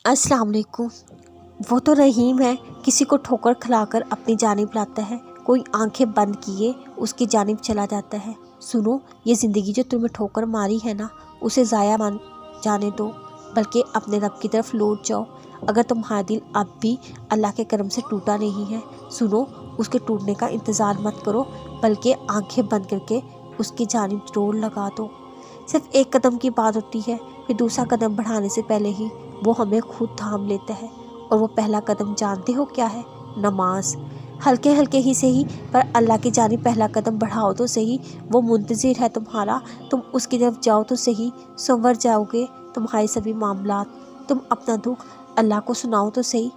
अस्सलाम वालेकुम। वो तो रहीम है, किसी को ठोकर खिलाकर अपनी जानिब लाता है, कोई आंखें बंद किए उसकी जानिब चला जाता है। सुनो, ये ज़िंदगी जो तुम्हें ठोकर मारी है ना, उसे ज़ाया मान जाने दो, बल्कि अपने रब की तरफ लौट जाओ। अगर तुम्हारा दिल अब भी अल्लाह के करम से टूटा नहीं है, सुनो, उसके टूटने का इंतज़ार मत करो, बल्कि आंखें बंद करके उसकी जानिब जोर लगा दो। सिर्फ एक कदम की बात होती है, फिर दूसरा कदम बढ़ाने से पहले ही वो हमें खुद थाम लेता है। और वो पहला कदम जानते हो क्या है? नमाज। हल्के हल्के ही सही, पर अल्लाह की जानिब पहला कदम बढ़ाओ तो सही। वो मुंतज़िर है तुम्हारा, तुम उसकी तरफ जाओ तो सही। संवर जाओगे तुम्हारे सभी मामलात। तुम अपना दुख अल्लाह को सुनाओ तो सही।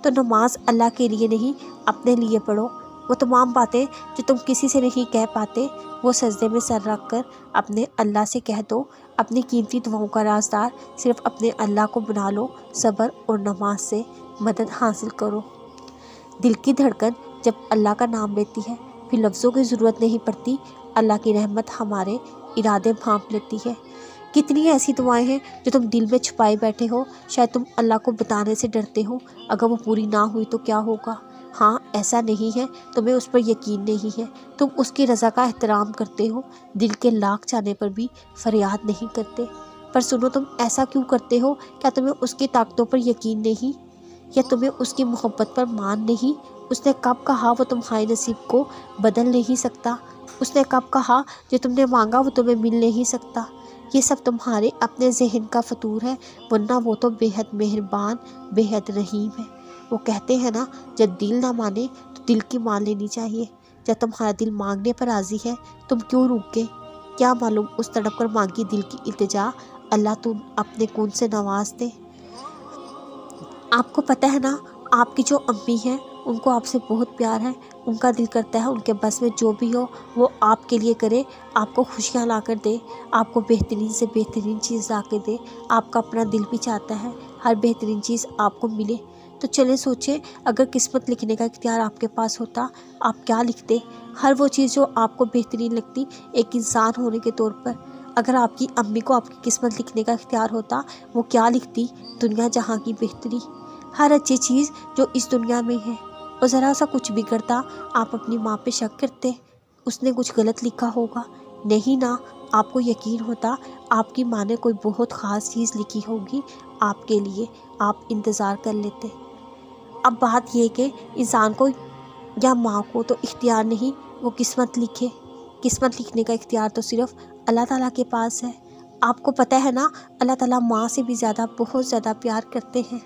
तो नमाज अल्लाह के लिए नहीं, अपने लिए पढ़ो। वो तमाम बातें जो तुम किसी से नहीं कह पाते, वो सजदे में सर रख कर अपने अल्लाह से कह दो। अपनी कीमती दुआओं का राज़दार सिर्फ अपने अल्लाह को बना लो। सब्र और नमाज से मदद हासिल करो। दिल की धड़कन जब अल्लाह का नाम लेती है, फिर लफ्ज़ों की ज़रूरत नहीं पड़ती। अल्लाह की रहमत हमारे इरादे भांप लेती है। कितनी ऐसी दुआएं हैं जो तुम दिल में छुपाए बैठे हो, शायद तुम अल्लाह को बताने से डरते हो। अगर वो पूरी ना हुई तो क्या होगा? हाँ, ऐसा नहीं है तुम्हें उस पर यकीन नहीं है, तुम उसकी रज़ा का एहतराम करते हो, दिल के लाख चाहने पर भी फरियाद नहीं करते। पर सुनो, तुम ऐसा क्यों करते हो? क्या तुम्हें उसकी ताकतों पर यकीन नहीं, या तुम्हें उसकी मोहब्बत पर मान नहीं? उसने कब कहा वो तुम्हारे नसीब को बदल नहीं सकता? उसने कब कहा जो तुमने मांगा वो तुम्हें मिल नहीं सकता? ये सब तुम्हारे अपने जहन का फतूर है, वरना वो तो बेहद मेहरबान, बेहद रहीम है। वो कहते हैं ना, जब दिल ना माने तो दिल की मान लेनी चाहिए। जब तुम्हारा दिल मांगने पर राज़ी है, तुम क्यों रुक गए? क्या मालूम उस तड़प कर मांगी दिल की इल्तिजा अल्लाह तुम अपने कौन से नवाज दे। आपको पता है ना, आपकी जो अम्मी हैं उनको आपसे बहुत प्यार है। उनका दिल करता है उनके बस में जो भी हो वो आपके लिए करे, आपको खुशियाँ ला कर दे, आपको बेहतरीन से बेहतरीन चीज़ ला कर दे। आपका अपना दिल भी चाहता है हर बेहतरीन चीज़ आपको मिले। तो चले सोचें, अगर किस्मत लिखने का इख्तियार आपके पास होता, आप क्या लिखते? हर वो चीज़ जो आपको बेहतरीन लगती एक इंसान होने के तौर पर। अगर आपकी अम्मी को आपकी किस्मत लिखने का इख्तियार होता, वो क्या लिखती? दुनिया जहाँ की बेहतरी, हर अच्छी चीज़ जो इस दुनिया में है। और ज़रा सा कुछ बिगड़ता, आप अपनी माँ पे शक करते, उसने कुछ गलत लिखा होगा। नहीं ना, आपको यकीन होता आपकी माँ ने कोई बहुत ख़ास चीज़ लिखी होगी आपके लिए, आप इंतज़ार कर लेते। अब बात ये कि इंसान को या माँ को तो इख्तियार नहीं, वो किस्मत लिखे। किस्मत लिखने का इख्तियार तो सिर्फ अल्लाह ताला के पास है। आपको पता है ना, अल्लाह ताला माँ से भी ज़्यादा बहुत ज़्यादा प्यार करते हैं।